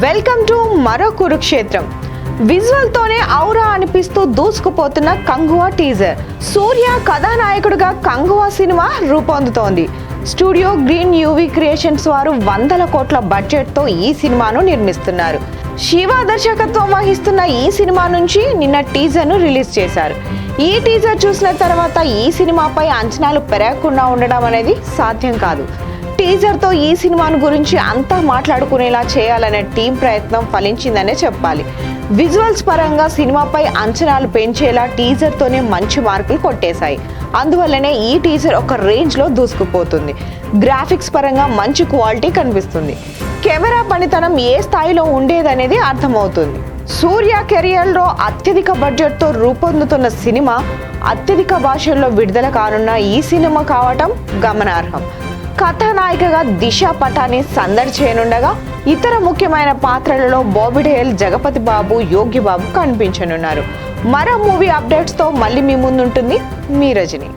Welcome to మరో కురుక్షేత్రం. Visual తోనే ఔరా అనిపిస్తూ దూసుకుపోతున్న కంగువా టీజర్. సూర్య కథానాయకుడిగా కంగువా సినిమా రూపొందుతోంది. స్టూడియో గ్రీన్ యూవీ క్రియేషన్స్ వారు 100 కోట్ల బడ్జెట్ తో ఈ సినిమాను నిర్మిస్తున్నారు. శివ దర్శకత్వం వహిస్తున్న ఈ సినిమా నుంచి నిన్న టీజర్ ను రిలీజ్ చేశారు. ఈ టీజర్ చూసిన తర్వాత ఈ సినిమాపై అంచనాలు పెరగకుండా ఉండడం అనేది సాధ్యం కాదు. టీజర్ తో ఈ సినిమాను గురించి అంతా మాట్లాడుకునేలా చేయాలనే టీం ప్రయత్నం ఫలించిందనే చెప్పాలి. విజువల్స్ పరంగా సినిమాపై అంచనాలు పెంచేలా టీజర్ తోనే మంచి మార్కులు కొట్టేశాయి. అందువల్లనే ఈ టీజర్ ఒక రేంజ్ లో దూసుకుపోతుంది. గ్రాఫిక్స్ పరంగా మంచి క్వాలిటీ కనిపిస్తుంది. కెమెరా పనితనం ఏ స్థాయిలో ఉండేదనేది అర్థమవుతుంది. సూర్య కెరియర్ లో అత్యధిక బడ్జెట్ తో రూపొందుతున్న సినిమా అత్యధిక భాషల్లో విడుదల కానున్న ఈ సినిమా కావటం గమనార్హం. కథానాయికగా దిశ పటాని సందడి చేయనుండగా ఇతర ముఖ్యమైన పాత్రలలో బాబీ డేల్, జగపతి బాబు, యోగి బాబు కనిపించనున్నారు. మరో మూవీ అప్డేట్స్ తో మళ్ళీ మీ ముందుంటుంది మీ రజని.